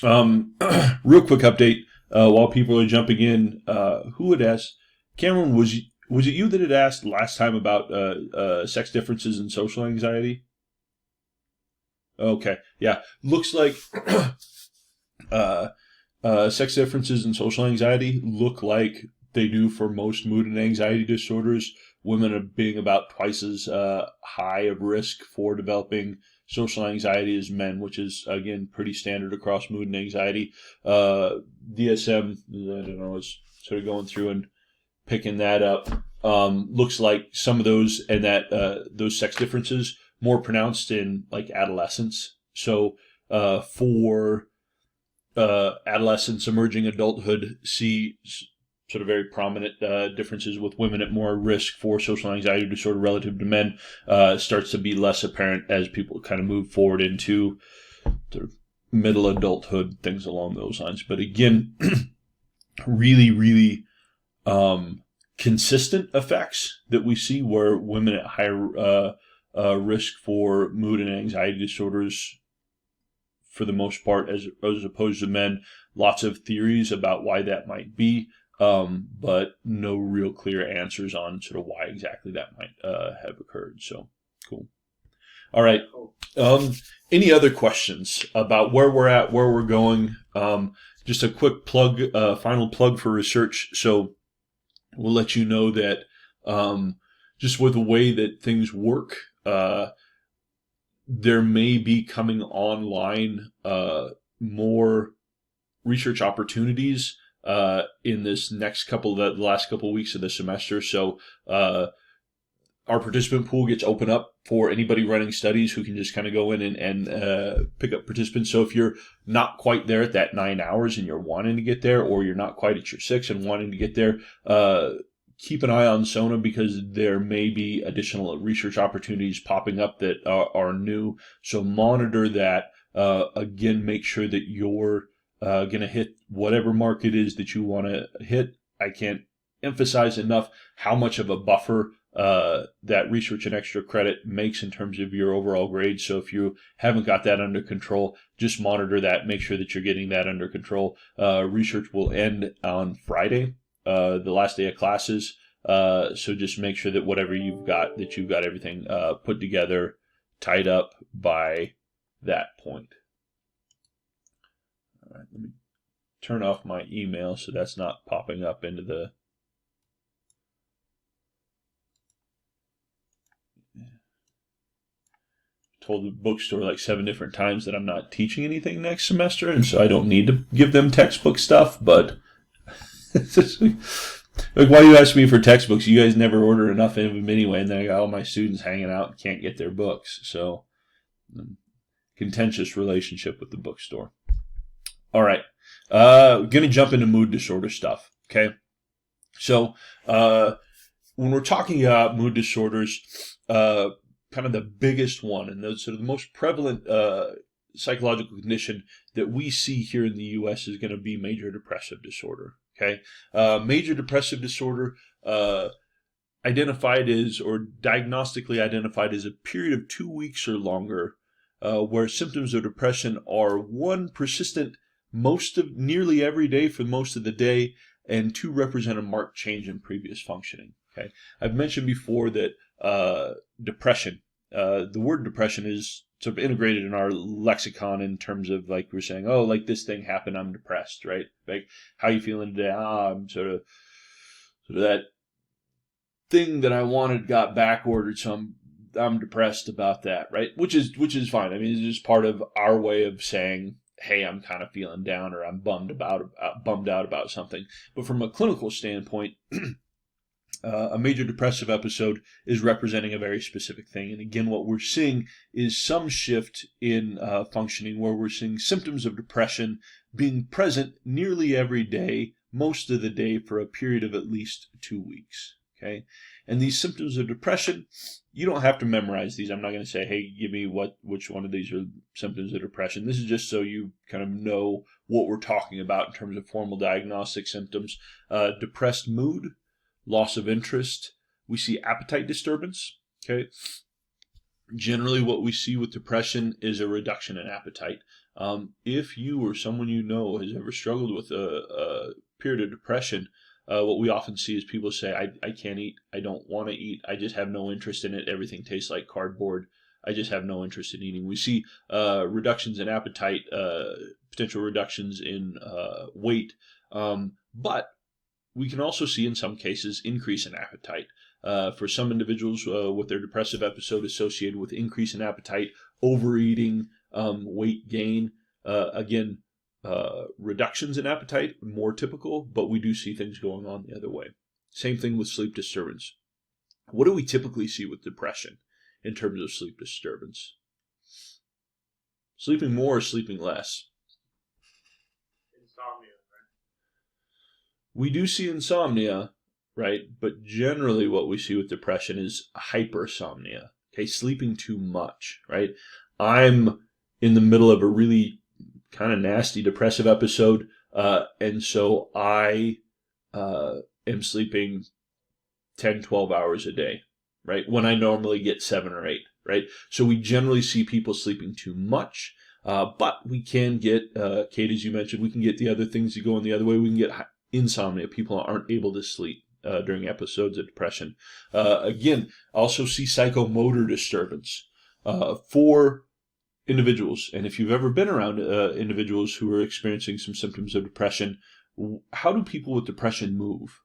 Real quick update while people are jumping in. Who had asked? Cameron, was it you that had asked last time about sex differences and social anxiety? Okay, yeah. Looks like uh, sex differences and social anxiety look like they do for most mood and anxiety disorders. Women are being about twice as high of risk for developing social anxiety as men, which is, again, pretty standard across mood and anxiety. DSM, I don't know, is sort of going through and picking that up. Looks like some of those and that those sex differences more pronounced in like adolescence. So for adolescence, emerging adulthood, see sort of very prominent differences with women at more risk for social anxiety disorder relative to men. Starts to be less apparent as people kind of move forward into sort of middle adulthood, things along those lines. But again, really, really consistent effects that we see where women at higher risk for mood and anxiety disorders for the most part as opposed to men. Lots of theories about why that might be, but no real clear answers on sort of why exactly that might have occurred. So, cool. All right. Any other questions about where we're at, where we're going? Just a quick plug, final plug for research. So we'll let you know that just with the way that things work, there may be coming online more research opportunities in this next the last couple of weeks of the semester. So our participant pool gets open up for anybody running studies who can just kind of go in and pick up participants. So if you're not quite there at that 9 hours and you're wanting to get there, or you're not quite at your 6 and wanting to get there, keep an eye on SONA because there may be additional research opportunities popping up that are new. So monitor that. Again, make sure that you're going to hit whatever mark it is that you want to hit. I can't emphasize enough how much of a buffer that research and extra credit makes in terms of your overall grade. So if you haven't got that under control, just monitor that. Make sure that you're getting that under control. Research will end on Friday, the last day of classes. So just make sure that whatever you've got, that you've got everything put together, tied up by that point. All right, let me turn off my email so that's not popping up into the... Told the bookstore like 7 different times that I'm not teaching anything next semester, and so I don't need to give them textbook stuff, but like, why you ask me for textbooks? You guys never order enough of them anyway, and then I got all my students hanging out and can't get their books. So, contentious relationship with the bookstore. All right. Going to jump into mood disorder stuff, okay? So, when we're talking about mood disorders, kind of the biggest one and the sort of the most prevalent psychological condition that we see here in the U.S. is going to be major depressive disorder. Okay, major depressive disorder identified as, or diagnostically identified as, a period of 2 weeks or longer where symptoms of depression are, 1, persistent nearly every day for most of the day, and 2, represent a marked change in previous functioning. Okay, I've mentioned before that depression, the word depression is sort of integrated in our lexicon in terms of, like, we're saying, oh, like this thing happened, I'm depressed, right? Like, how you feeling today? I'm sort of that thing that I wanted got back ordered, so I'm depressed about that, right? Which is fine. I mean, it's just part of our way of saying, hey, I'm kind of feeling down, or I'm bummed out about something. But from a clinical standpoint, a major depressive episode is representing a very specific thing. And again, what we're seeing is some shift in functioning, where we're seeing symptoms of depression being present nearly every day, most of the day, for a period of at least 2 weeks. Okay, and these symptoms of depression, you don't have to memorize these. I'm not going to say, hey, give me which one of these are symptoms of depression. This is just so you kind of know what we're talking about in terms of formal diagnostic symptoms. Depressed mood, loss of interest. We see appetite disturbance. Okay. Generally, what we see with depression is a reduction in appetite. If you or someone you know has ever struggled with a period of depression, what we often see is people say, I can't eat, I don't want to eat, I just have no interest in it, everything tastes like cardboard, I just have no interest in eating. We see reductions in appetite, potential reductions in weight, but we can also see in some cases increase in appetite. For some individuals with their depressive episode associated with increase in appetite, overeating, weight gain, again, reductions in appetite, more typical, but we do see things going on the other way. Same thing with sleep disturbance. What do we typically see with depression in terms of sleep disturbance? Sleeping more or sleeping less? Insomnia, right? We do see insomnia, right? But generally what we see with depression is hypersomnia, okay? Sleeping too much, right? I'm in the middle of a really kind of nasty depressive episode, and so I am sleeping 10, 12 hours a day, right? When I normally get 7 or 8, right? So we generally see people sleeping too much, but we can get, Kate, as you mentioned, we can get the other things that go in the other way. We can get insomnia. People aren't able to sleep during episodes of depression. Again, also see psychomotor disturbance for individuals. And if you've ever been around individuals who are experiencing some symptoms of depression, how do people with depression move?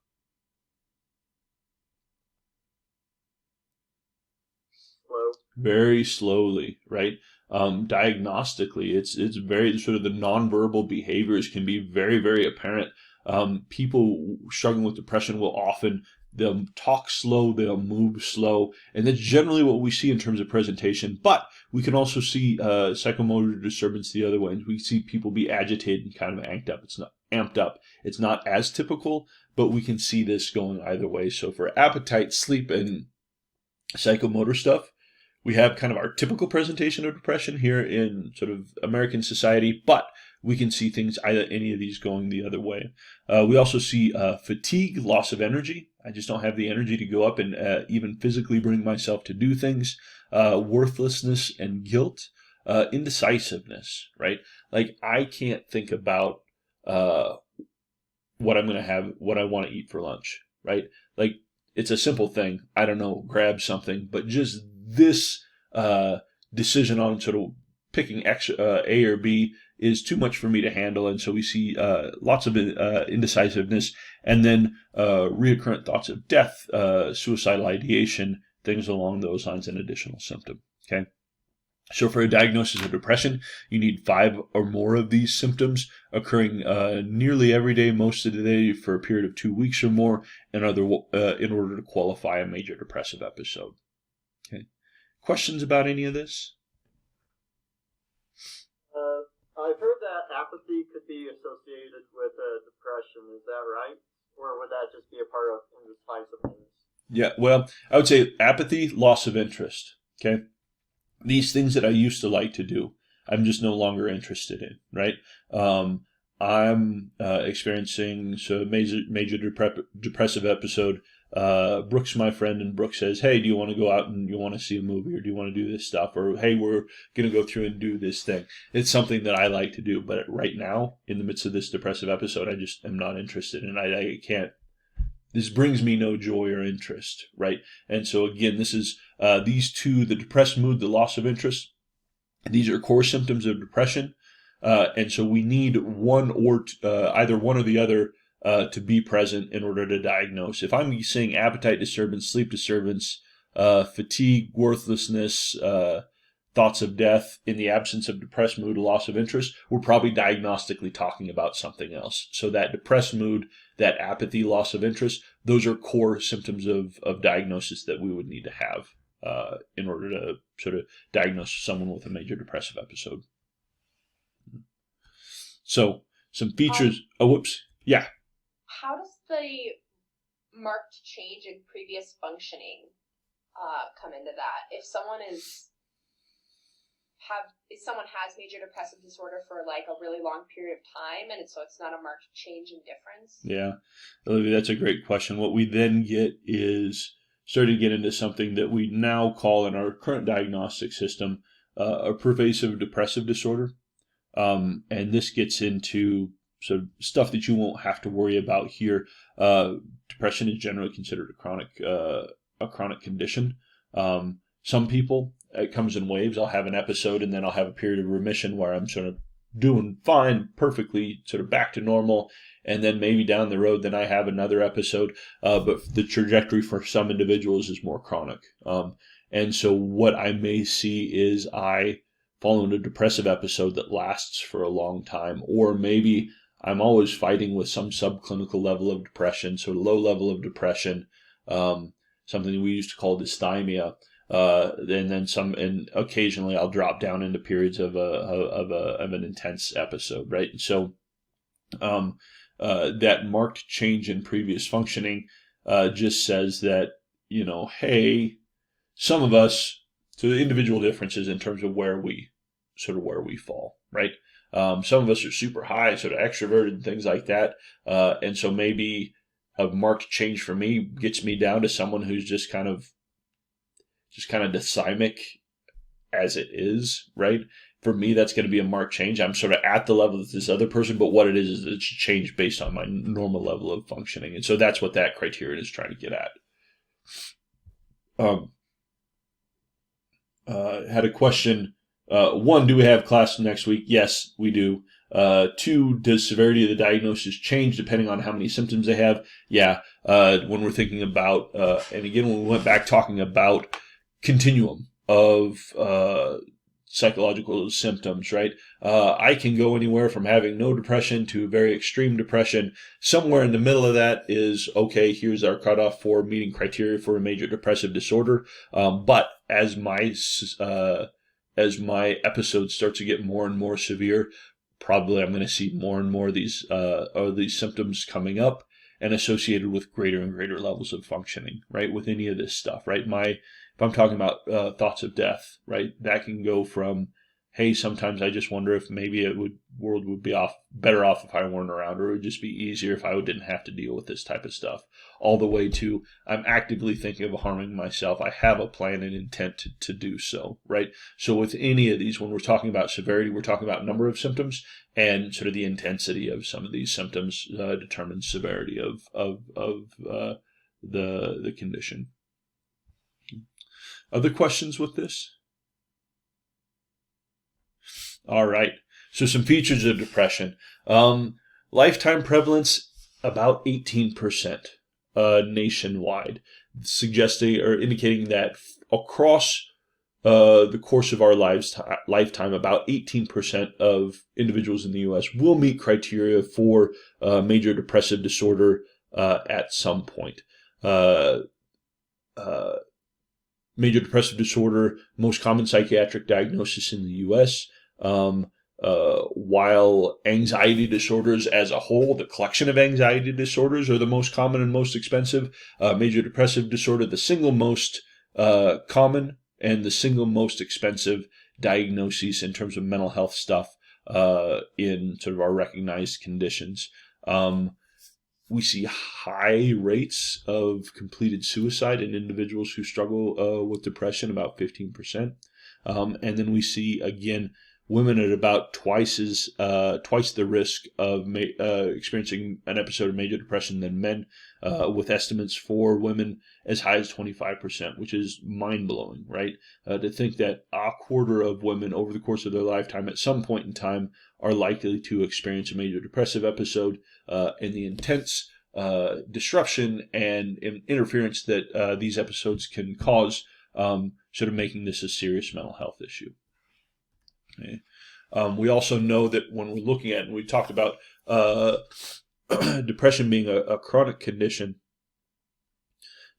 Slow. Very slowly, right? Diagnostically, it's very sort of the nonverbal behaviors can be very, very apparent. People struggling with depression will often they'll talk slow, they'll move slow, and that's generally what we see in terms of presentation. But we can also see psychomotor disturbance the other way. We see people be agitated and kind of amped up. It's not amped up. It's not as typical, but we can see this going either way. So for appetite, sleep, and psychomotor stuff, we have kind of our typical presentation of depression here in sort of American society, but we can see things either any of these going the other way. We also see fatigue, loss of energy. I just don't have the energy to go up and even physically bring myself to do things. Worthlessness and guilt, indecisiveness, right? Like I can't think about what I'm going to have, what I want to eat for lunch, right? Like it's a simple thing. I don't know, grab something, but just this decision on sort of picking A or B is too much for me to handle. And so we see lots of indecisiveness and then reoccurrent thoughts of death, suicidal ideation, things along those lines, an additional symptom. Okay. So for a diagnosis of depression, you need 5 or more of these symptoms occurring nearly every day, most of the day, for a period of 2 weeks or more, in order to qualify a major depressive episode. Okay. Questions about any of this? I've heard that apathy could be associated with depression. Is that right? Or would that just be a part of indecisiveness? Yeah, well, I would say apathy, loss of interest. Okay. These things that I used to like to do, I'm just no longer interested in, right? I'm experiencing a major depressive episode. Brooks, my friend, and Brooks says, hey, do you want to go out and you want to see a movie, or do you want to do this stuff? Or, hey, we're going to go through and do this thing. It's something that I like to do. But right now, in the midst of this depressive episode, I just am not interested. And I can't. This brings me no joy or interest, right? And so again, this is these two, the depressed mood, the loss of interest. These are core symptoms of depression. And so we need one or either one or the other to be present in order to diagnose. If I'm seeing appetite disturbance, sleep disturbance, fatigue, worthlessness, thoughts of death in the absence of depressed mood, loss of interest, we're probably diagnostically talking about something else. So that depressed mood, that apathy, loss of interest, those are core symptoms of diagnosis that we would need to have in order to sort of diagnose someone with a major depressive episode. So some features. Whoops. Yeah. How does the marked change in previous functioning come into that? If someone has major depressive disorder for like a really long period of time, and so it's not a marked change in difference? Yeah, Olivia, that's a great question. What we then get is starting to get into something that we now call in our current diagnostic system a pervasive depressive disorder. And this gets into sort of stuff that you won't have to worry about here. Depression is generally considered a chronic condition. Some people, it comes in waves. I'll have an episode and then I'll have a period of remission where I'm sort of doing fine, perfectly sort of back to normal. And then maybe down the road, then I have another episode. But the trajectory for some individuals is more chronic. And so what I may see is I fall into a depressive episode that lasts for a long time, or maybe I'm always fighting with some subclinical level of depression, so low level of depression, something we used to call dysthymia, and occasionally I'll drop down into periods of an intense episode, right? And so that marked change in previous functioning just says that, hey, some of us, so the individual differences in terms of where we fall, right? Some of us are super high, sort of extroverted and things like that. And so maybe a marked change for me gets me down to someone who's just kind of dysthymic as it is, right? For me, that's going to be a marked change. I'm sort of at the level of this other person, but what it is it's a change based on my normal level of functioning. And so that's what that criterion is trying to get at. Had a question. 1, do we have class next week? Yes, we do. 2, does severity of the diagnosis change depending on how many symptoms they have? Yeah. When we're thinking about, and again, when we went back talking about continuum of psychological symptoms, right? I can go anywhere from having no depression to very extreme depression. Somewhere in the middle of that is, okay, here's our cutoff for meeting criteria for a major depressive disorder. But as my episodes start to get more and more severe, probably I'm going to see more and more of these symptoms coming up and associated with greater and greater levels of functioning, right? With any of this stuff, right? If I'm talking about thoughts of death, right? That can go from, hey, sometimes I just wonder if maybe world would be better off if I weren't around, or it would just be easier if I didn't have to deal with this type of stuff, all the way to I'm actively thinking of harming myself. I have a plan and intent to do so, right? So with any of these, when we're talking about severity, we're talking about number of symptoms, and sort of the intensity of some of these symptoms determines severity of the condition. Other questions with this? All right. So some features of depression. Lifetime prevalence, about 18% nationwide, suggesting or indicating that across the course of our lifetime, about 18% of individuals in the U.S. will meet criteria for major depressive disorder at some point. Major depressive disorder, most common psychiatric diagnosis in the U.S., while anxiety disorders as a whole, the collection of anxiety disorders, are the most common and most expensive. Major depressive disorder, the single most common and the single most expensive diagnoses in terms of mental health stuff in sort of our recognized conditions. We see high rates of completed suicide in individuals who struggle with depression, about 15%. And then we see, again, women at about twice the risk of experiencing an episode of major depression than men, with estimates for women as high as 25%, which is mind-blowing, right? To think that a quarter of women over the course of their lifetime at some point in time are likely to experience a major depressive episode, and the intense disruption and interference that these episodes can cause, sort of making this a serious mental health issue. Okay. We also know that when we're looking at, and we talked about depression being a chronic condition,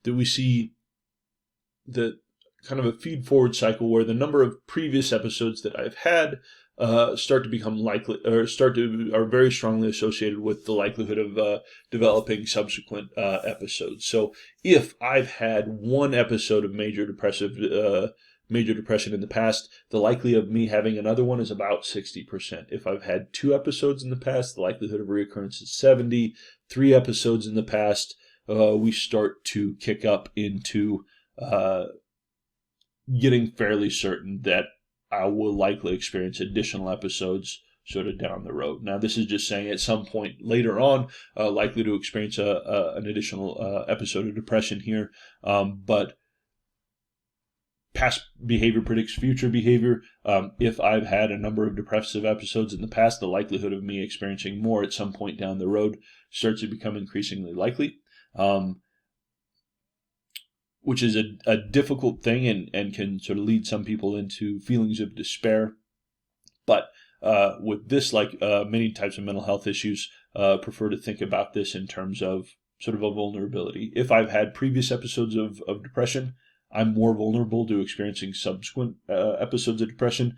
that we see the kind of a feed-forward cycle where the number of previous episodes that I've had start to become likely, or are very strongly associated with the likelihood of developing subsequent episodes. So if I've had one episode of major depression in the past, the likelihood of me having another one is about 60%. If I've had 2 episodes in the past, the likelihood of reoccurrence is 70. 3 episodes in the past, we start to kick up into getting fairly certain that I will likely experience additional episodes sort of down the road. Now, this is just saying at some point later on, likely to experience an additional episode of depression here, but past behavior predicts future behavior. If I've had a number of depressive episodes in the past, the likelihood of me experiencing more at some point down the road starts to become increasingly likely, which is a difficult thing and can sort of lead some people into feelings of despair. But with this, like many types of mental health issues, prefer to think about this in terms of sort of a vulnerability. If I've had previous episodes of depression, I'm more vulnerable to experiencing subsequent episodes of depression.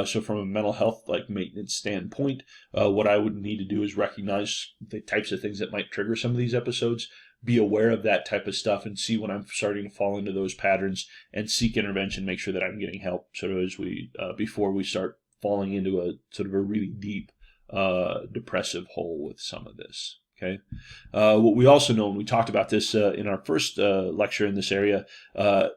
So from a mental health maintenance standpoint, what I would need to do is recognize the types of things that might trigger some of these episodes, be aware of that type of stuff, and see when I'm starting to fall into those patterns, and seek intervention, make sure that I'm getting help sort of as we before we start falling into a sort of a really deep depressive hole with some of this. Okay. What we also know, and we talked about this in our first lecture in this area,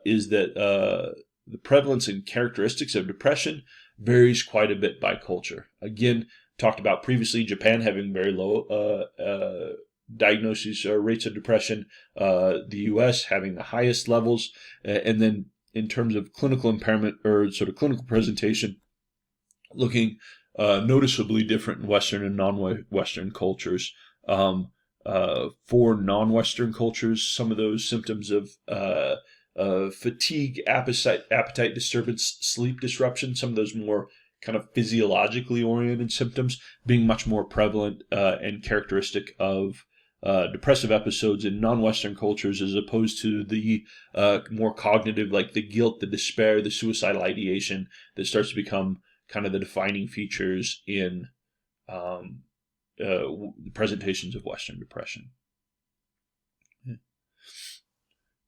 is that the prevalence and characteristics of depression varies quite a bit by culture. Again, talked about previously, Japan having very low diagnoses or rates of depression, the U.S. having the highest levels, and then in terms of clinical impairment or sort of clinical presentation, looking noticeably different in Western and non-Western cultures. For non-Western cultures, some of those symptoms of fatigue, appetite disturbance, sleep disruption, some of those more kind of physiologically oriented symptoms being much more prevalent and characteristic of depressive episodes in non-Western cultures, as opposed to the more cognitive, like the guilt, the despair, the suicidal ideation that starts to become kind of the defining features in presentations of Western depression. Yeah.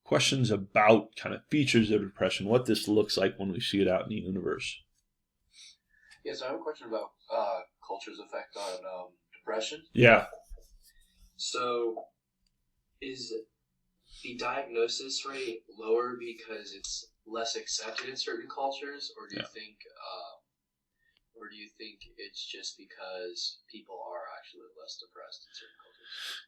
Questions about kind of features of depression, what this looks like when we see it out in the universe. Yeah, so I have a question about culture's effect on depression. Yeah. So, is the diagnosis rate lower because it's less accepted in certain cultures, or do you think, it's just because people are actually less depressed in certain cultures?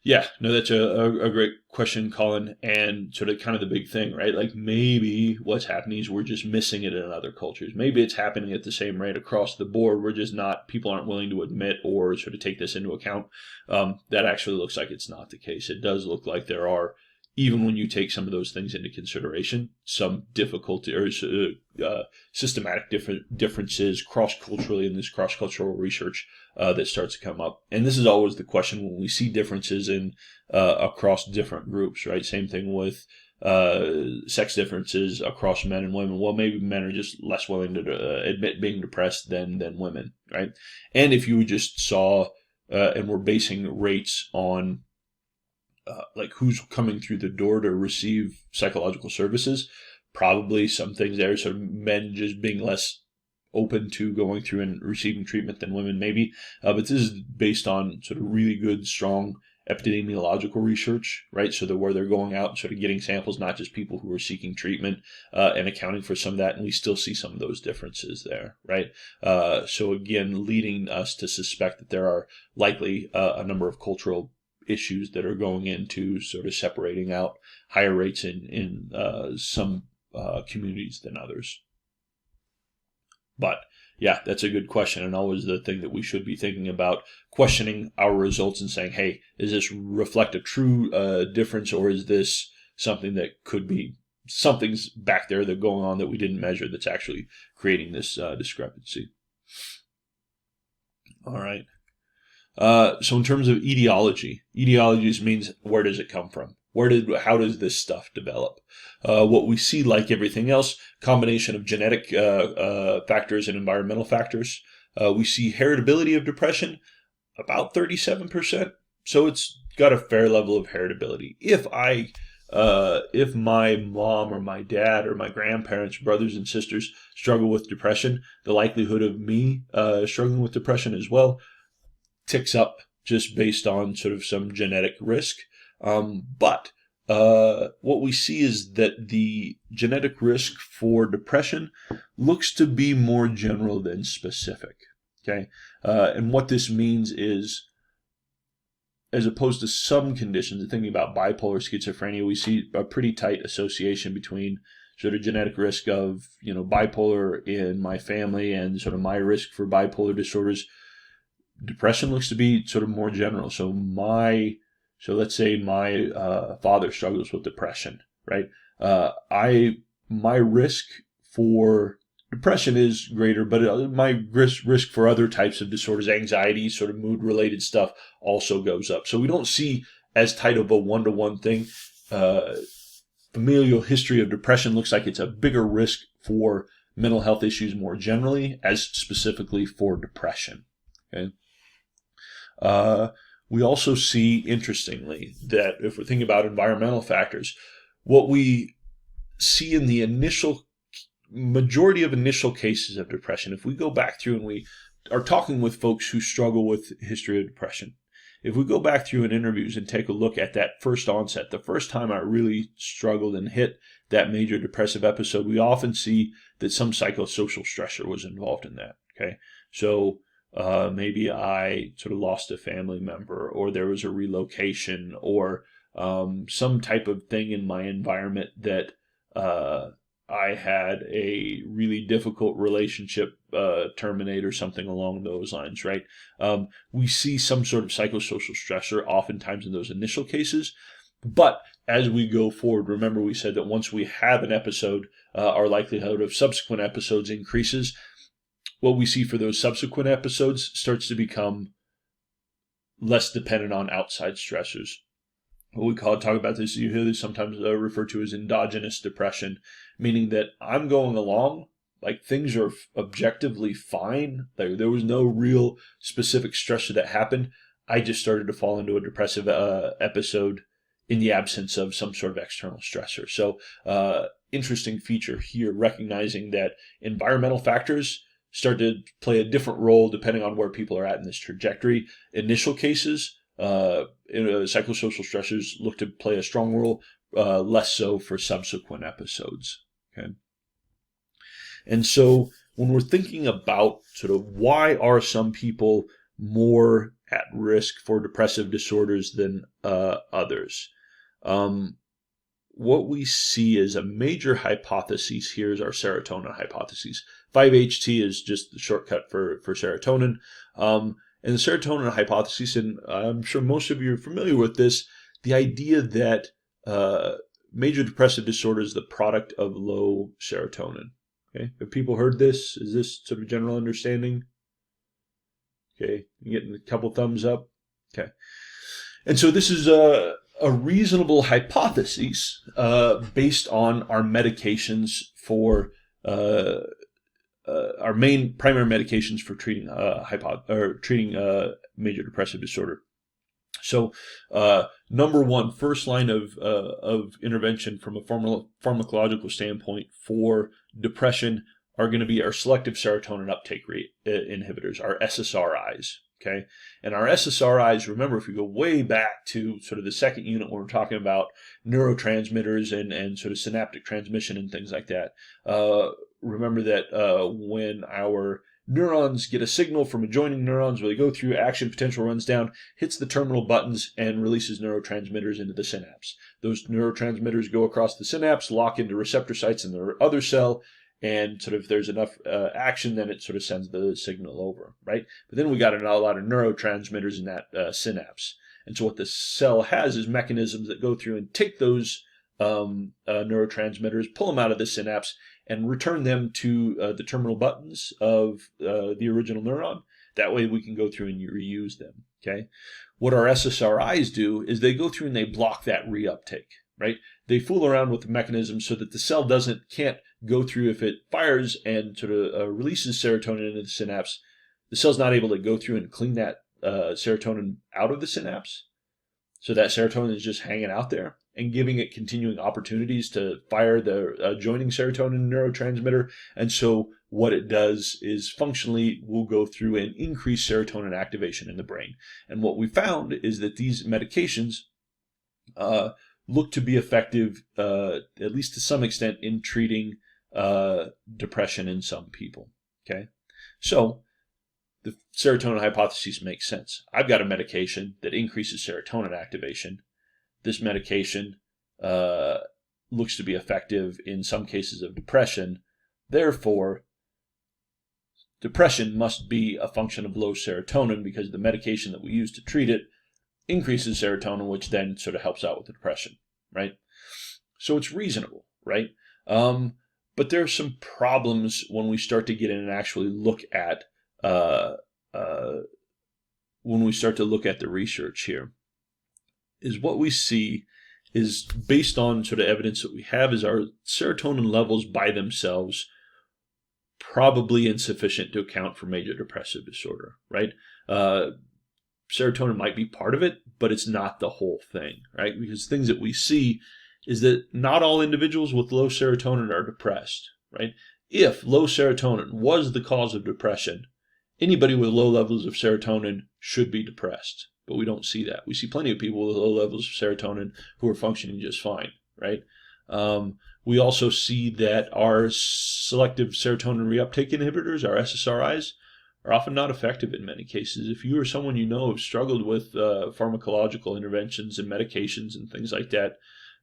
Yeah, no, that's a great question, Colin, and sort of kind of the big thing, right? Like maybe what's happening is we're just missing it in other cultures. Maybe it's happening at the same rate across the board. We're just not, people aren't willing to admit or sort of take this into account. That actually looks like it's not the case. It does look like there are, even when you take some of those things into consideration, some difficulty or systematic differences cross-culturally in this cross-cultural research that starts to come up. And this is always the question when we see differences in across different groups, right? Same thing with sex differences across men and women. Well, maybe men are just less willing to admit being depressed than women, right? And if you just saw and we're basing rates on like who's coming through the door to receive psychological services, probably some things there. So men just being less open to going through and receiving treatment than women, maybe. But this is based on sort of really good, strong epidemiological research, right? So that where they're going out and sort of getting samples, not just people who are seeking treatment, and accounting for some of that. And we still see some of those differences there, right? So again, leading us to suspect that there are likely a number of cultural issues that are going into sort of separating out higher rates in some communities than others. But yeah, that's a good question, and always the thing that we should be thinking about, questioning our results and saying, hey, does this reflect a true difference, or is this something that could be something's back there that's going on that we didn't measure that's actually creating this discrepancy? All right. So in terms of etiology means where does it come from? How does this stuff develop? What we see, like everything else, combination of genetic factors and environmental factors. We see heritability of depression about 37%, so it's got a fair level of heritability. If my mom or my dad or my grandparents, brothers and sisters struggle with depression, the likelihood of me struggling with depression as well ticks up just based on sort of some genetic risk. But what we see is that the genetic risk for depression looks to be more general than specific. Okay, and what this means is, as opposed to some conditions, thinking about bipolar schizophrenia, we see a pretty tight association between sort of genetic risk of, bipolar in my family and sort of my risk for bipolar disorders. Depression looks to be sort of more general. So let's say my father struggles with depression, right? My risk for depression is greater, but my risk for other types of disorders, anxiety, sort of mood-related stuff, also goes up. So we don't see as tight of a one-to-one thing. Familial history of depression looks like it's a bigger risk for mental health issues more generally, as specifically for depression. Okay. We also see, interestingly, that if we're thinking about environmental factors, what we see in the majority of initial cases of depression, if we go back through and we are talking with folks who struggle with history of depression, if we go back through in interviews and take a look at that first onset, the first time I really struggled and hit that major depressive episode, we often see that some psychosocial stressor was involved in that. Okay, so maybe I sort of lost a family member, or there was a relocation, or some type of thing in my environment that I had a really difficult relationship terminate, or something along those lines, right? We see some sort of psychosocial stressor oftentimes in those initial cases. But as we go forward, remember we said that once we have an episode, our likelihood of subsequent episodes increases. What we see for those subsequent episodes starts to become less dependent on outside stressors. What we talk about this, you hear this sometimes referred to as endogenous depression, meaning that I'm going along, like things are objectively fine. There was no real specific stressor that happened. I just started to fall into a depressive episode in the absence of some sort of external stressor. So interesting feature here, recognizing that environmental factors start to play a different role depending on where people are at in this trajectory. Initial cases, psychosocial stressors look to play a strong role, less so for subsequent episodes. Okay, and so when we're thinking about sort of why are some people more at risk for depressive disorders than others, what we see as a major hypothesis here is our serotonin hypothesis. 5-HT is just the shortcut for serotonin. And the serotonin hypothesis, and I'm sure most of you are familiar with this, the idea that major depressive disorder is the product of low serotonin. Okay, have people heard this? Is this sort of general understanding? Okay, you getting a couple thumbs up? Okay. And so this is a reasonable hypothesis based on our medications for our main primary medications for treating major depressive disorder. So, number one, first line of intervention from a pharmacological standpoint for depression are going to be our selective serotonin uptake inhibitors, our SSRIs. Okay, and our SSRIs, remember, if we go way back to sort of the second unit when we're talking about neurotransmitters and sort of synaptic transmission and things like that, remember that when our neurons get a signal from adjoining neurons, where they go through, action potential runs down, hits the terminal buttons, and releases neurotransmitters into the synapse. Those neurotransmitters go across the synapse, lock into receptor sites in the other cell, and sort of if there's enough action, then it sort of sends the signal over, right? But then we got a lot of neurotransmitters in that synapse. And so what the cell has is mechanisms that go through and take those neurotransmitters, pull them out of the synapse, and return them to the terminal buttons of the original neuron. That way we can go through and reuse them, okay? What our SSRIs do is they go through and they block that reuptake, right? They fool around with the mechanism so that the cell can't go through. If it fires and sort of releases serotonin into the synapse, the cell's not able to go through and clean that serotonin out of the synapse. So that serotonin is just hanging out there and giving it continuing opportunities to fire the adjoining serotonin neurotransmitter. And so what it does is functionally will go through and increase serotonin activation in the brain. And what we found is that these medications look to be effective, at least to some extent, in treating depression in some people. Okay, so the serotonin hypothesis makes sense. I've got a medication that increases serotonin activation. This medication looks to be effective in some cases of depression. Therefore, depression must be a function of low serotonin because the medication that we use to treat it increases serotonin, which then sort of helps out with the depression, right? So it's reasonable, right? But there are some problems when we start to get in and actually look at the research here. Is what we see is based on sort of evidence that we have is our serotonin levels by themselves probably insufficient to account for major depressive disorder, right? Serotonin might be part of it, but it's not the whole thing, right? Because things that we see is that not all individuals with low serotonin are depressed, right? If low serotonin was the cause of depression, anybody with low levels of serotonin should be depressed, but we don't see that. We see plenty of people with low levels of serotonin who are functioning just fine, right? We also see that our selective serotonin reuptake inhibitors, our SSRIs, are often not effective in many cases. If you or someone you know have struggled with pharmacological interventions and medications and things like that,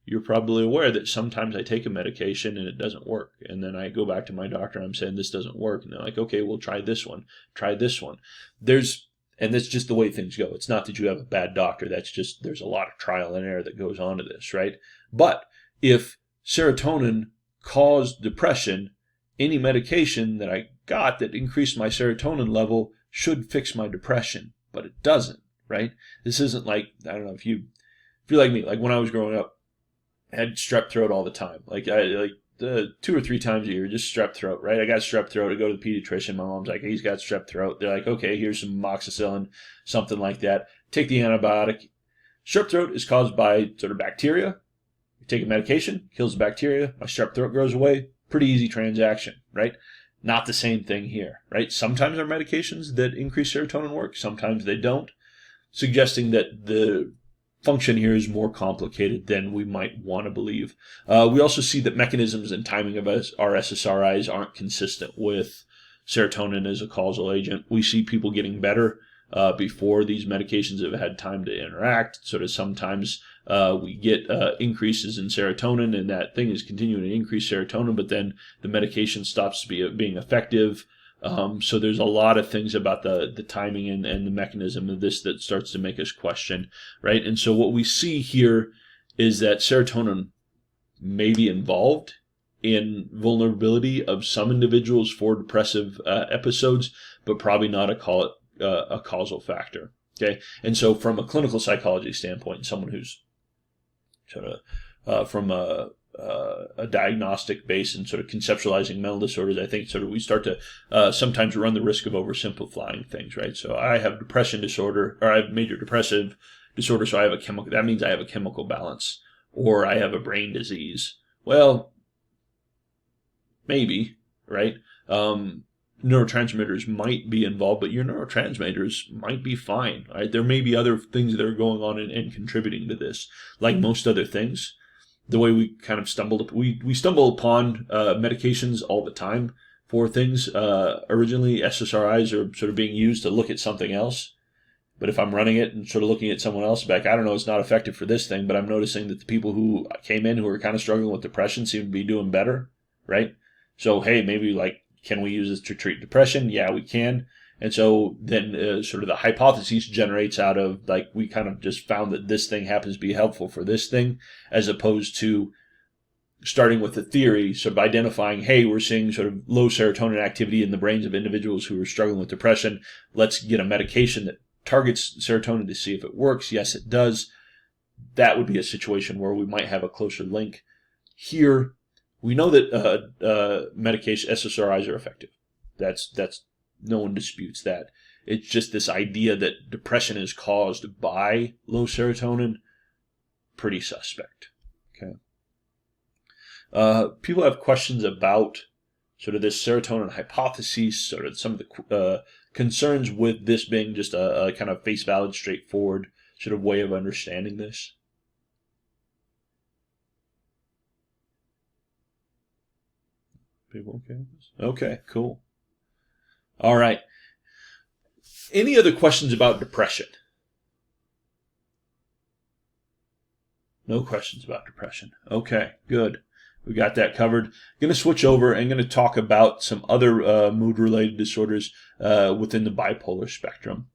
you're probably aware that sometimes I take a medication and it doesn't work. And then I go back to my doctor and I'm saying this doesn't work. And they're like, okay, well, try this one. And that's just the way things go. It's not that you have a bad doctor. That's just there's a lot of trial and error that goes on to this, right? But if serotonin caused depression, any medication that I got that increased my serotonin level should fix my depression, but it doesn't, right? This isn't like, I don't know if you're like me, like when I was growing up, I had strep throat all the time. Like 2 or 3 times a year, just strep throat, right? I got strep throat. I go to the pediatrician. My mom's like, hey, he's got strep throat. They're like, okay, here's some amoxicillin, something like that. Take the antibiotic. Strep throat is caused by sort of bacteria. You take a medication, kills the bacteria. My strep throat goes away. Pretty easy transaction, right? Not the same thing here, right? Sometimes our medications that increase serotonin work. Sometimes they don't, suggesting that the function here is more complicated than we might want to believe. We also see that mechanisms and timing of our SSRIs aren't consistent with serotonin as a causal agent. We see people getting better before these medications have had time to interact. Sort of sometimes we get increases in serotonin, and that thing is continuing to increase serotonin, but then the medication stops being effective. So there's a lot of things about the timing and the mechanism of this that starts to make us question, right? And so what we see here is that serotonin may be involved in vulnerability of some individuals for depressive episodes, but probably not a causal factor. Okay, and so from a clinical psychology standpoint, someone who's sort of from a diagnostic base and sort of conceptualizing mental disorders, I think sort of we start to sometimes run the risk of oversimplifying things, right? So I have depression disorder, or I have major depressive disorder, so I have a chemical. That means I have a chemical balance, or I have a brain disease. Well, maybe, right? Neurotransmitters might be involved, but your neurotransmitters might be fine, right? There may be other things that are going on and contributing to this. Like most other things, the way we kind of we stumble upon medications all the time for things. Originally, SSRIs are sort of being used to look at something else. But if I'm running it and sort of looking at someone else back, I don't know, it's not effective for this thing, but I'm noticing that the people who came in who are kind of struggling with depression seem to be doing better, right? So, hey, maybe can we use this to treat depression? Yeah, we can. And so then sort of the hypothesis generates out of, we kind of just found that this thing happens to be helpful for this thing, as opposed to starting with the theory, sort of identifying, hey, we're seeing sort of low serotonin activity in the brains of individuals who are struggling with depression. Let's get a medication that targets serotonin to see if it works. Yes, it does. That would be a situation where we might have a closer link. Here, we know that medication SSRIs are effective. That's no one disputes that. It's just this idea that depression is caused by low serotonin, pretty suspect. Okay. People have questions about sort of this serotonin hypothesis, sort of some of the concerns with this being just a kind of face valid, straightforward sort of way of understanding this. People okay with this? Okay, cool. All right. Any other questions about depression? No questions about depression. Okay, good. We got that covered. I'm going to switch over and going to talk about some other mood-related disorders within the bipolar spectrum.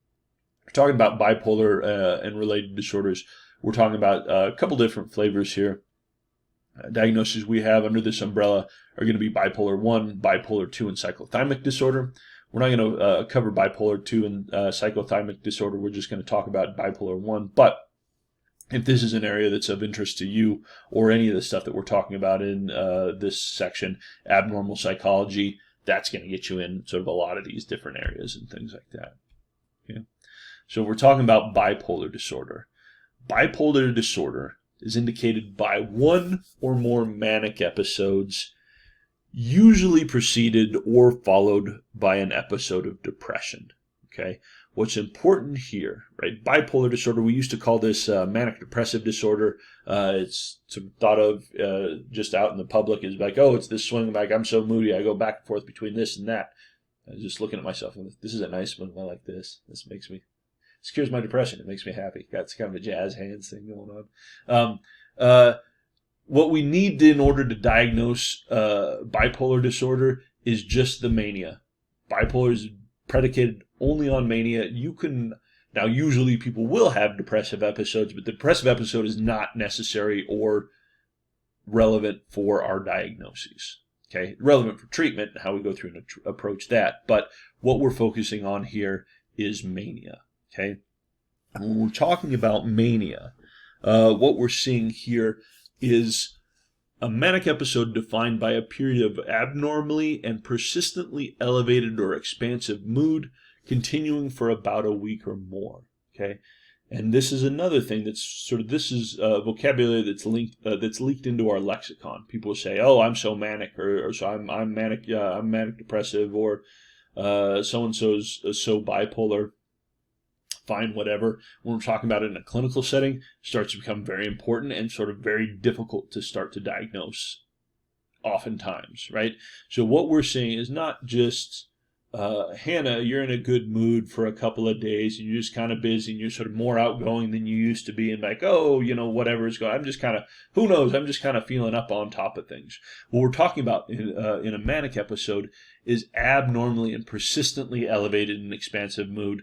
We're talking about bipolar and related disorders. We're talking about a couple different flavors here. Diagnoses we have under this umbrella are going to be bipolar 1, bipolar 2, and cyclothymic disorder. We're not going to cover bipolar 2 and cyclothymic disorder. We're just going to talk about bipolar 1. But if this is an area that's of interest to you, or any of the stuff that we're talking about in this section, abnormal psychology, that's going to get you in sort of a lot of these different areas and things like that. Okay? So we're talking about bipolar disorder. Bipolar disorder is indicated by one or more manic episodes, usually preceded or followed by an episode of depression. Okay, what's important here, right? Bipolar disorder, we used to call this manic depressive disorder. It's sort of thought of just out in the public as like, oh, it's this swing back. I'm so moody. I go back and forth between this and that. I was just looking at myself and this is a nice one. I like this. This cures my depression. It makes me happy. Got kind of a jazz hands thing going on. What we need in order to diagnose bipolar disorder is just the mania. Bipolar is predicated only on mania. Now usually people will have depressive episodes, but the depressive episode is not necessary or relevant for our diagnoses. Okay, relevant for treatment and how we go through and approach that. But what we're focusing on here is mania. Okay, and when we're talking about mania, what we're seeing here is a manic episode defined by a period of abnormally and persistently elevated or expansive mood continuing for about a week or more. Okay, and this is another thing that's this is vocabulary that's leaked into our lexicon. People say, "Oh, I'm so manic," or "So I'm manic. I'm manic depressive," or "So and so's so bipolar." Fine, whatever. When we're talking about it in a clinical setting, it starts to become very important and sort of very difficult to start to diagnose oftentimes, right? So what we're seeing is not just, Hannah, you're in a good mood for a couple of days and you're just kind of busy and you're sort of more outgoing than you used to be and like, oh, whatever is going, I'm just kind of, who knows, I'm just kind of feeling up on top of things. What we're talking about in a manic episode is abnormally and persistently elevated and expansive mood,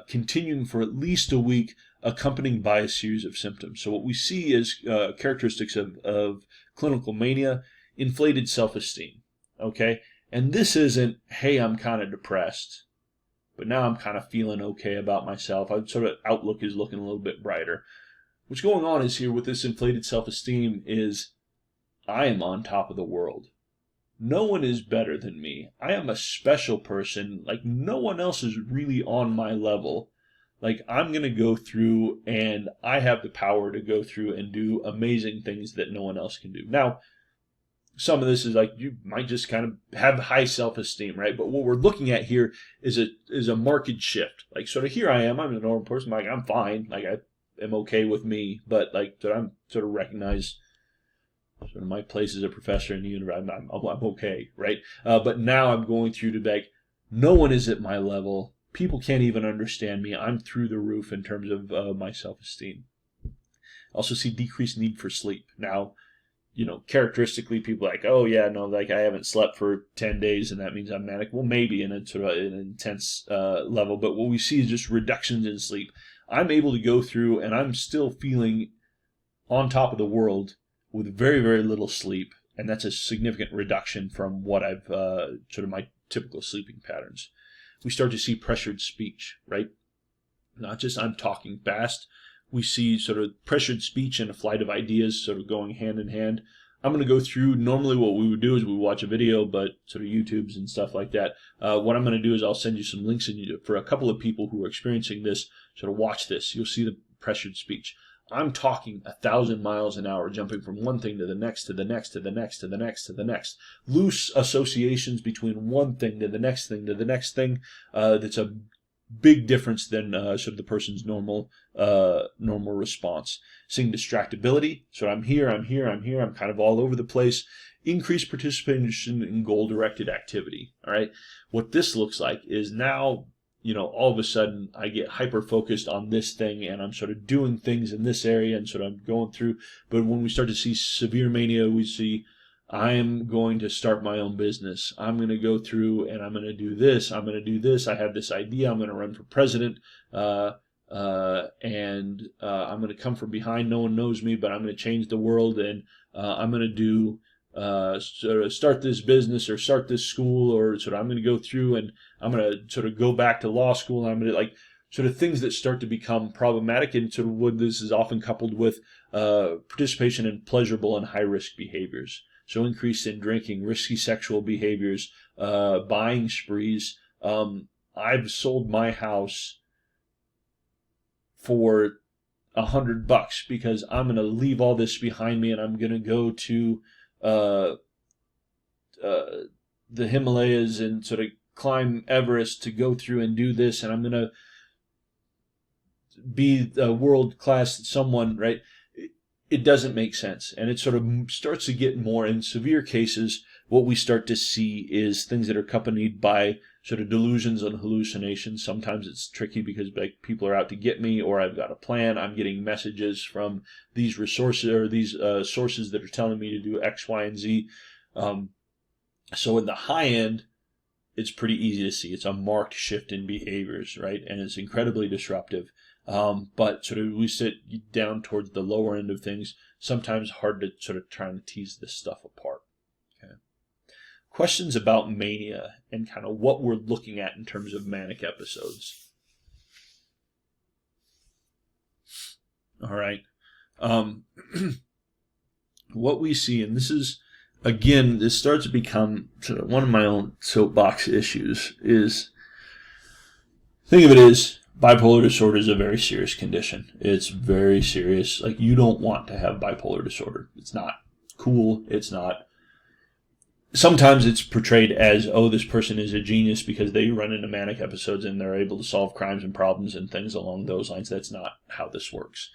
continuing for at least a week, accompanied by a series of symptoms. So what we see is characteristics of clinical mania: inflated self-esteem. Okay, and this isn't, hey, I'm kind of depressed, but now I'm kind of feeling okay about myself. I sort of outlook is looking a little bit brighter. What's going on is here with this inflated self-esteem is I am on top of the world. No one is better than me. I am a special person. Like, no one else is really on my level. Like, I'm going to go through and I have the power to go through and do amazing things that no one else can do. Now, some of this is like, you might just kind of have high self-esteem, right? But what we're looking at here is a marked shift. Like, sort of here I am. I'm a normal person. Like, I'm fine. Like, I am okay with me. But, like, so I'm sort of recognize sort of my place as a professor in the university. I'm okay, right? But now I'm going through to like, no one is at my level. People can't even understand me. I'm through the roof in terms of my self-esteem. Also see decreased need for sleep. Now, characteristically, people are like, oh yeah, no, like I haven't slept for 10 days and that means I'm manic. Well, maybe in a sort of an intense level, but what we see is just reductions in sleep. I'm able to go through and I'm still feeling on top of the world with very, very little sleep, and that's a significant reduction from what I've sort of my typical sleeping patterns. We start to see pressured speech, right? Not just I'm talking fast. We see sort of pressured speech and a flight of ideas sort of going hand in hand. I'm going to go through, normally what we would do is we watch a video, but sort of YouTubes and stuff like that. What I'm going to do is I'll send you some links for a couple of people who are experiencing this, sort of watch this. You'll see the pressured speech. I'm talking 1,000 miles an hour, jumping from one thing to the next, to the next, to the next, to the next, to the next. Loose associations between one thing to the next thing to the next thing. That's a big difference than sort of the person's normal response. Seeing distractibility. So I'm here, I'm kind of all over the place. Increased participation in goal-directed activity. All right. What this looks like is now all of a sudden I get hyper focused on this thing and I'm sort of doing things in this area and sort of going through. But when we start to see severe mania, we see I'm going to start my own business. I'm going to go through and I'm going to do this. I'm going to do this. I have this idea. I'm going to run for president. And I'm going to come from behind. No one knows me, but I'm going to change the world. And I'm going to do sort of start this business or start this school, or sort of I'm going to go through and I'm going to sort of go back to law school. And I'm going to like sort of things that start to become problematic. And sort of what this is often coupled with participation in pleasurable and high risk behaviors. So increase in drinking, risky sexual behaviors, buying sprees. I've sold my house for $100 because I'm going to leave all this behind me and I'm going to go to the Himalayas and sort of climb Everest to go through and do this, and I'm going to be a world-class someone, right? It doesn't make sense. And it sort of starts to get more in severe cases. What we start to see is things that are accompanied by sort of delusions and hallucinations. Sometimes it's tricky because like people are out to get me, or I've got a plan. I'm getting messages from these resources or these sources that are telling me to do X, Y, and Z. So in the high end, it's pretty easy to see. It's a marked shift in behaviors, right? And it's incredibly disruptive. But sort of we sit down towards the lower end of things, sometimes hard to sort of try and tease this stuff apart. Okay. Questions about mania and kind of what we're looking at in terms of manic episodes. All right. What we see, and this is, again, this starts to become sort of one of my own soapbox issues, is, think of it as, bipolar disorder is a very serious condition. It's very serious. Like, you don't want to have bipolar disorder. It's not cool. It's not. Sometimes it's portrayed as, oh, this person is a genius because they run into manic episodes and they're able to solve crimes and problems and things along those lines. That's not how this works.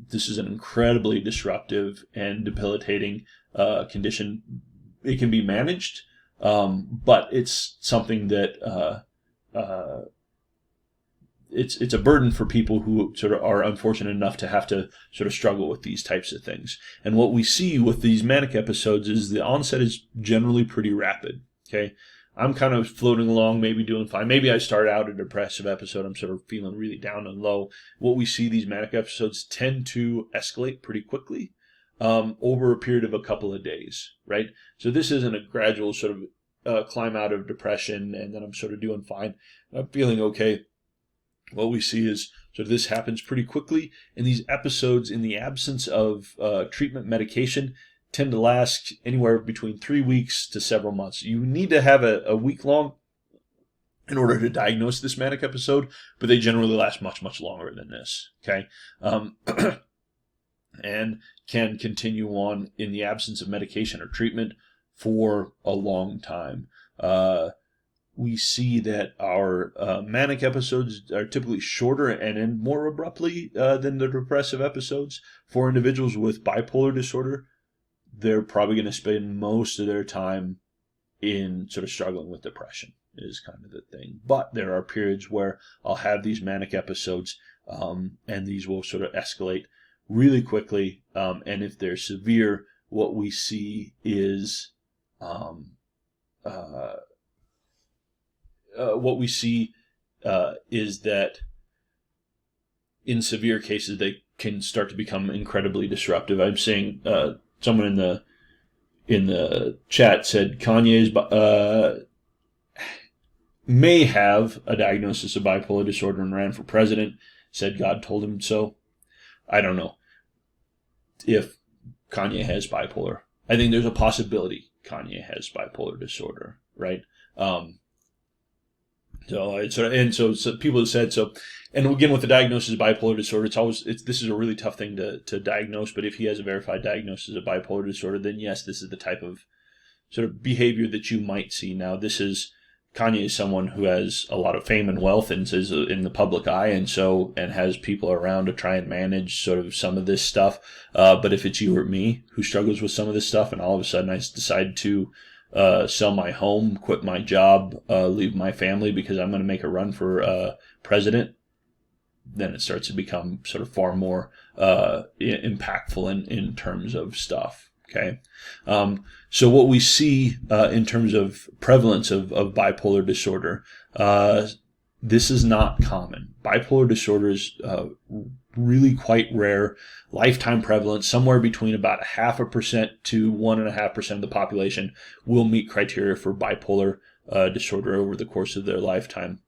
This is an incredibly disruptive and debilitating condition. It can be managed, but it's something that it's a burden for people who sort of are unfortunate enough to have to sort of struggle with these types of things. And what we see with these manic episodes is the onset is generally pretty rapid. Okay, I'm kind of floating along, maybe doing fine. Maybe I start out a depressive episode. I'm sort of feeling really down and low. What we see, these manic episodes tend to escalate pretty quickly over a period of a couple of days, right? So this isn't a gradual sort of climb out of depression and then I'm sort of doing fine. I'm feeling okay. What we see is sort of this happens pretty quickly, and these episodes, in the absence of treatment medication, tend to last anywhere between 3 weeks to several months. You need to have a week long in order to diagnose this manic episode, but they generally last much, much longer than this. Okay. And can continue on in the absence of medication or treatment for a long time. We see that our manic episodes are typically shorter and end more abruptly than the depressive episodes. For individuals with bipolar disorder, they're probably going to spend most of their time in sort of struggling with depression, is kind of the thing. But there are periods where I'll have these manic episodes, and these will sort of escalate really quickly. And if they're severe, what we see is that in severe cases they can start to become incredibly disruptive. I'm seeing someone in the chat said Kanye's may have a diagnosis of bipolar disorder and ran for president. Said God told him so. I don't know if Kanye has bipolar. I think there's a possibility Kanye has bipolar disorder, right? So people have said so, and again with the diagnosis of bipolar disorder, this is a really tough thing to diagnose. But if he has a verified diagnosis of bipolar disorder, then yes, this is the type of sort of behavior that you might see. Now, Kanye is someone who has a lot of fame and wealth and is in the public eye, and has people around to try and manage sort of some of this stuff. But if it's you or me who struggles with some of this stuff, and all of a sudden I decide to sell my home, quit my job, leave my family because I'm going to make a run for president, then it starts to become sort of far more impactful in terms of stuff. Okay. So what we see in terms of prevalence of bipolar disorder, this is not common. Bipolar disorder is really quite rare. Lifetime prevalence, somewhere between about 0.5% to 1.5% of the population will meet criteria for bipolar disorder over the course of their lifetime.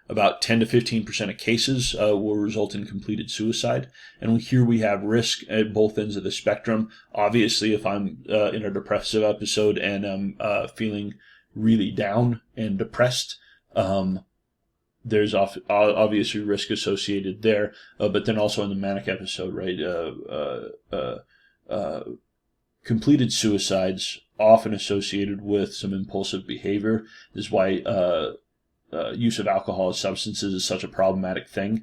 About 10 to 15% of cases will result in completed suicide. And here we have risk at both ends of the spectrum. Obviously, if I'm in a depressive episode and I'm feeling really down and depressed, there's obviously risk associated there. But then also in the manic episode, right? Completed suicides often associated with some impulsive behavior. This is why use of alcohol as substances is such a problematic thing,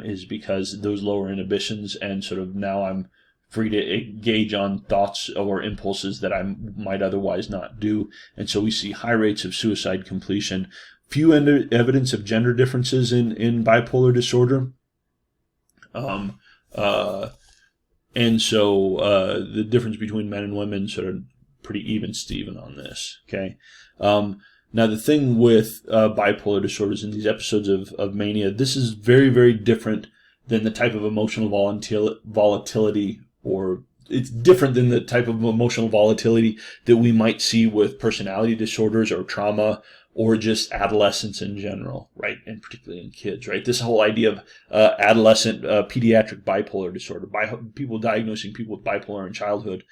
is because those lower inhibitions, and sort of now I'm free to engage on thoughts or impulses that I might otherwise not do. And so we see high rates of suicide completion. Few evidence of gender differences in bipolar disorder. And so the difference between men and women sort of pretty even Steven on this. Okay. Now, the thing with bipolar disorders in these episodes of mania, this is very, very different than the type of emotional volatility, or it's different than the type of emotional volatility that we might see with personality disorders or trauma or just adolescence in general, right? And particularly in kids, right? This whole idea of adolescent pediatric bipolar disorder, people diagnosing people with bipolar in childhood,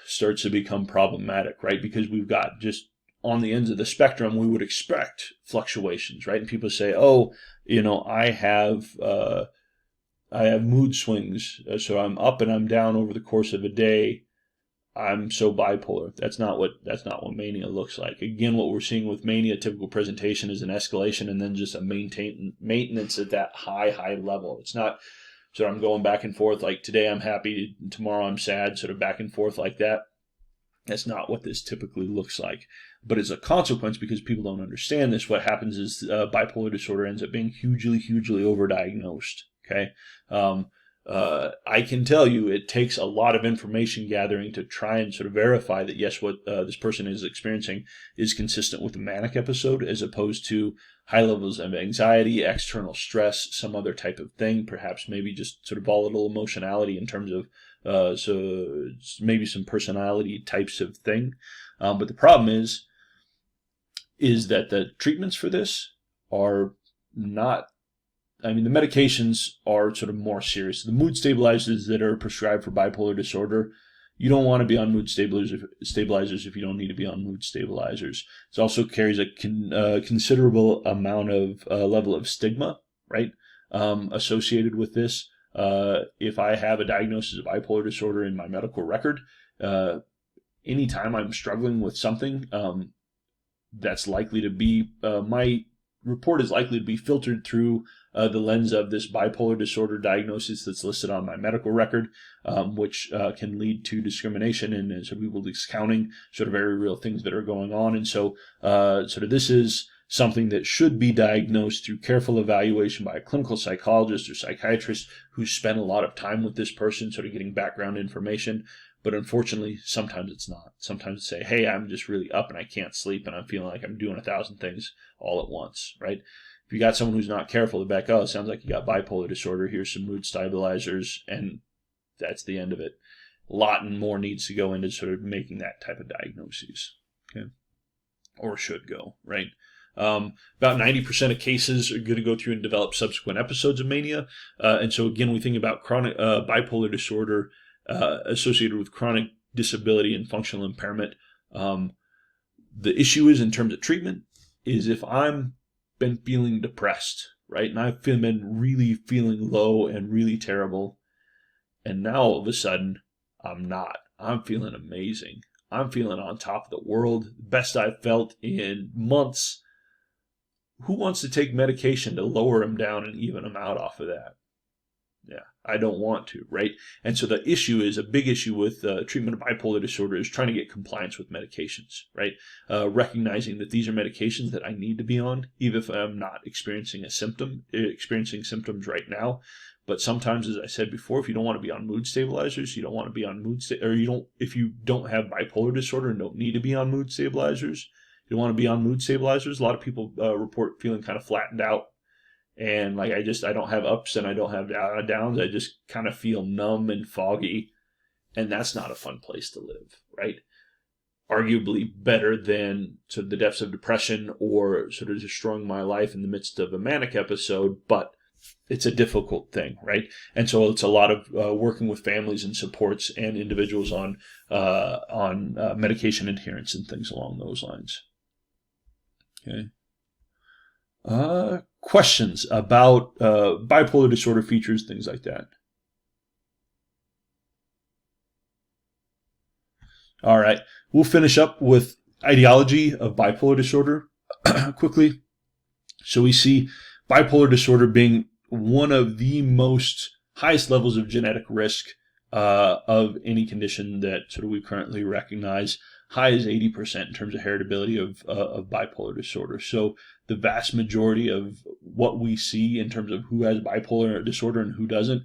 starts to become problematic, right? Because we've got just on the ends of the spectrum, we would expect fluctuations, right? And people say, "Oh, I have mood swings, so I'm up and I'm down over the course of a day. I'm so bipolar." That's not what mania looks like. Again, what we're seeing with mania, typical presentation is an escalation and then just a maintenance at that high level. It's not sort of I'm going back and forth like today I'm happy, tomorrow I'm sad, sort of back and forth like that. That's not what this typically looks like. But as a consequence, because people don't understand this, what happens is bipolar disorder ends up being hugely overdiagnosed. Okay. I can tell you it takes a lot of information gathering to try and sort of verify that, yes, what this person is experiencing is consistent with a manic episode, as opposed to high levels of anxiety, external stress, some other type of thing, perhaps maybe just sort of volatile emotionality in terms of so maybe some personality types of thing. But the problem is that the treatments for this are not, the medications are sort of more serious. The mood stabilizers that are prescribed for bipolar disorder, you don't want to be on mood stabilizers if you don't need to be on mood stabilizers. It also carries a considerable amount of level of stigma, right, associated with this. If I have a diagnosis of bipolar disorder in my medical record, anytime I'm struggling with something, that's likely to be, my report is likely to be filtered through the lens of this bipolar disorder diagnosis that's listed on my medical record, which can lead to discrimination and so people discounting sort of very real things that are going on. And so sort of this is something that should be diagnosed through careful evaluation by a clinical psychologist or psychiatrist who spent a lot of time with this person, sort of getting background information. But unfortunately, sometimes it's not. Sometimes it's say, hey, I'm just really up and I can't sleep and I'm feeling like I'm doing 1,000 things all at once, right? If you got someone who's not careful, they're back, oh, it sounds like you got bipolar disorder. Here's some mood stabilizers, and that's the end of it. A lot and more needs to go into sort of making that type of diagnosis, okay? Or should go, right? About 90% of cases are going to go through and develop subsequent episodes of mania. And so again, we think about chronic bipolar disorder associated with chronic disability and functional impairment. The issue is, in terms of treatment, is if I'm been feeling depressed, right, and I've been really feeling low and really terrible, and now all of a sudden I'm not. I'm feeling amazing. I'm feeling on top of the world, best I've felt in months. Who wants to take medication to lower them down and even them out off of that? Yeah, I don't want to, right? And so the issue is a big issue with treatment of bipolar disorder is trying to get compliance with medications, right? Recognizing that these are medications that I need to be on, even if I'm not experiencing symptoms right now. But sometimes, as I said before, if you don't want to be on mood stabilizers, you don't want to be on if you don't have bipolar disorder and don't need to be on mood stabilizers, you don't want to be on mood stabilizers. A lot of people report feeling kind of flattened out. And like I don't have ups and I don't have downs. I just kind of feel numb and foggy. And that's not a fun place to live, right? Arguably better than sort of the depths of depression or sort of destroying my life in the midst of a manic episode, but it's a difficult thing, right? And so it's a lot of working with families and supports and individuals on medication adherence and things along those lines. Okay. Questions about bipolar disorder features, things like that. All right. We'll finish up with etiology of bipolar disorder quickly. So we see bipolar disorder being one of the most highest levels of genetic risk of any condition that sort of we currently recognize. High as 80% in terms of heritability of bipolar disorder. So the vast majority of what we see in terms of who has bipolar disorder and who doesn't,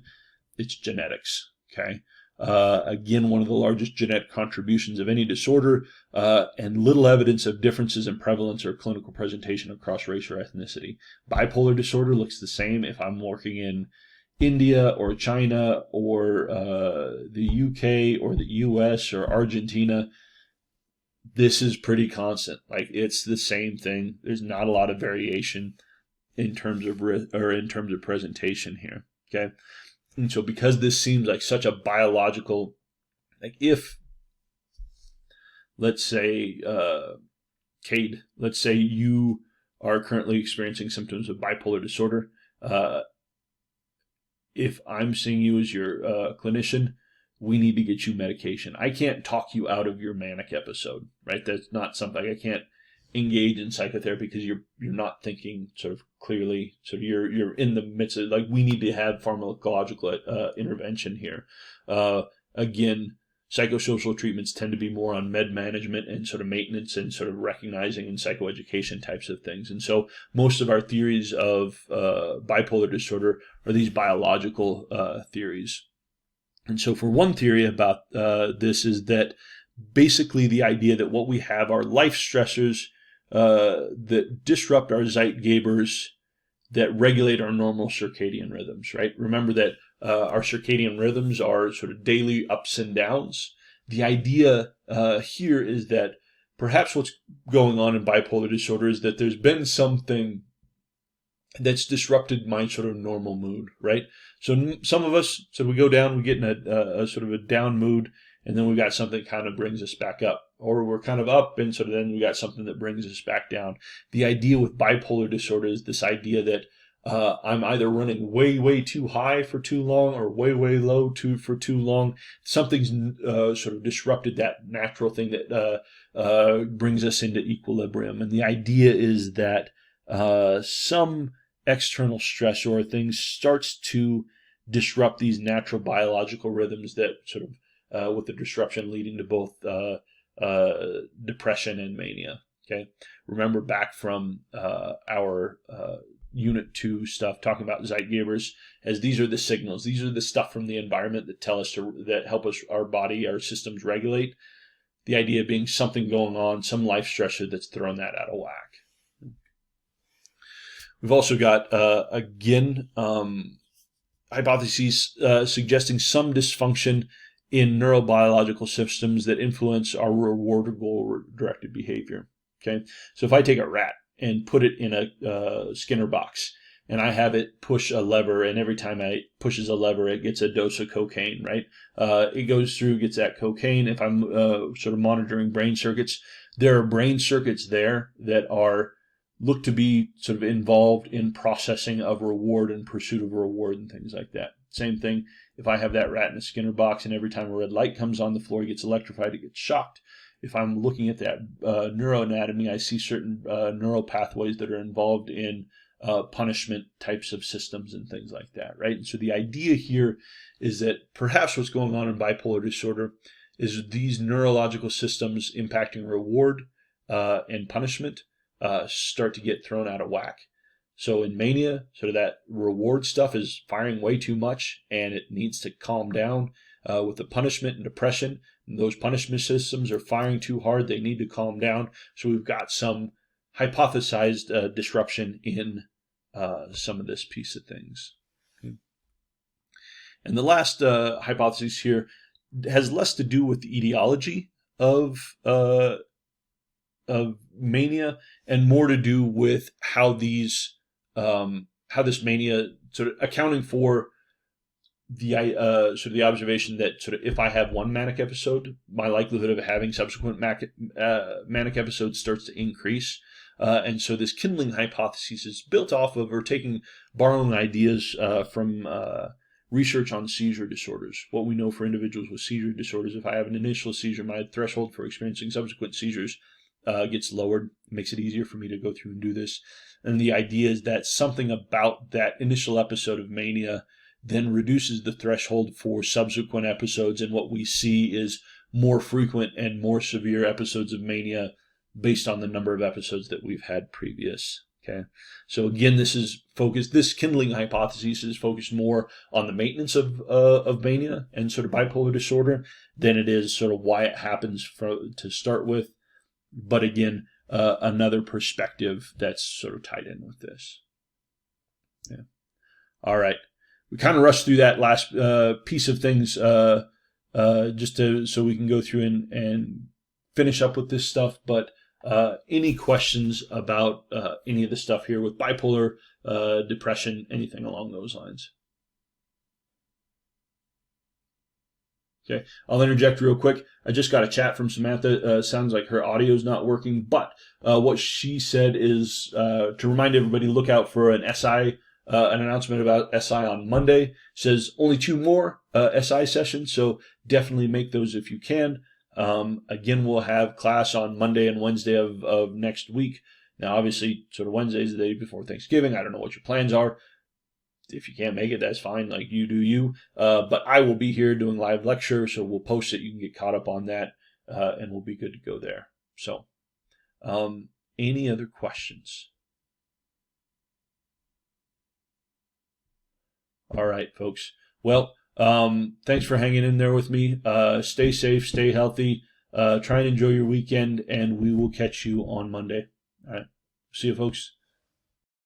it's genetics. Okay. Again, one of the largest genetic contributions of any disorder, and little evidence of differences in prevalence or clinical presentation across race or ethnicity. Bipolar disorder looks the same if I'm working in India or China or the UK or the US or Argentina. This is pretty constant. Like it's the same thing. There's not a lot of variation in terms of presentation here. Okay. And so because this seems like such a biological, like if, let's say, Cade, let's say you are currently experiencing symptoms of bipolar disorder. If I'm seeing you as your clinician, we need to get you medication. I can't talk you out of your manic episode, right? That's not something I can't engage in psychotherapy because you're not thinking sort of clearly. So you're in the midst of like we need to have pharmacological intervention here. Again, psychosocial treatments tend to be more on med management and sort of maintenance and sort of recognizing and psychoeducation types of things. And so most of our theories of bipolar disorder are these biological theories. And so for one theory about this is that basically the idea that what we have are life stressors that disrupt our Zeitgebers that regulate our normal circadian rhythms, right? Remember that our circadian rhythms are sort of daily ups and downs. The idea here is that perhaps what's going on in bipolar disorder is that there's been something that's disrupted my sort of normal mood, right? So some of us, so we go down, we get in a sort of a down mood, and then we got something that kind of brings us back up. Or we're kind of up, and so then we got something that brings us back down. The idea with bipolar disorder is this idea that I'm either running way, way too high for too long or way, way low for too long. Something's sort of disrupted that natural thing that brings us into equilibrium. And the idea is that some external stress or things starts to disrupt these natural biological rhythms that sort of with the disruption leading to both depression and mania. Okay, remember back from our Unit 2 stuff, talking about Zeitgebers, as these are the signals. These are the stuff from the environment that tell us that help us, our body, our systems regulate. The idea being something going on, some life stressor that's thrown that out of whack. We've also got, hypotheses suggesting some dysfunction in neurobiological systems that influence our reward or goal-directed behavior. Okay, so if I take a rat and put it in a Skinner box, and I have it push a lever, and every time it pushes a lever, it gets a dose of cocaine, right? It goes through, gets that cocaine. If I'm sort of monitoring brain circuits, there are brain circuits there that are look to be sort of involved in processing of reward and pursuit of reward and things like that. Same thing, if I have that rat in a Skinner box and every time a red light comes on the floor, he gets electrified, it gets shocked. If I'm looking at that neuroanatomy, I see certain neural pathways that are involved in punishment types of systems and things like that, right? And so the idea here is that perhaps what's going on in bipolar disorder is these neurological systems impacting reward and punishment start to get thrown out of whack. So in mania, sort of that reward stuff is firing way too much, and it needs to calm down. With the punishment and depression, those punishment systems are firing too hard. They need to calm down. So we've got some hypothesized disruption in some of this piece of things. Okay. And the last hypothesis here has less to do with the etiology of mania and more to do with how these how this mania sort of accounting for the sort of the observation that sort of if I have one manic episode, my likelihood of having subsequent manic episodes starts to increase. And so this kindling hypothesis is built off of or borrowing ideas from research on seizure disorders. What we know for individuals with seizure disorders, if I have an initial seizure, my threshold for experiencing subsequent seizures gets lowered. It makes it easier for me to go through and do this. And the idea is that something about that initial episode of mania then reduces the threshold for subsequent episodes, and what we see is more frequent and more severe episodes of mania based on the number of episodes that we've had previous. Okay, so again, this kindling hypothesis is focused more on the maintenance of mania and sort of bipolar disorder than it is sort of why it happens to start with. But again, another perspective that's sort of tied in with this. Yeah. All right. We kind of rushed through that last piece of things so we can go through and finish up with this stuff. But any questions about any of the stuff here with bipolar, depression, anything along those lines? Okay, I'll interject real quick. I just got a chat from Samantha. Sounds like her audio is not working, but what she said is to remind everybody, look out for an SI, an announcement about SI on Monday. Says only 2 more SI sessions, so definitely make those if you can. Again, we'll have class on Monday and Wednesday of next week. Now, obviously, sort of Wednesday's the day before Thanksgiving. I don't know what your plans are. If you can't make it, that's fine. Like, you do you. But I will be here doing live lecture, so we'll post it. You can get caught up on that, and we'll be good to go there. So, any other questions? All right, folks. Well, thanks for hanging in there with me. Stay safe, stay healthy. Try and enjoy your weekend, and we will catch you on Monday. All right. See you, folks.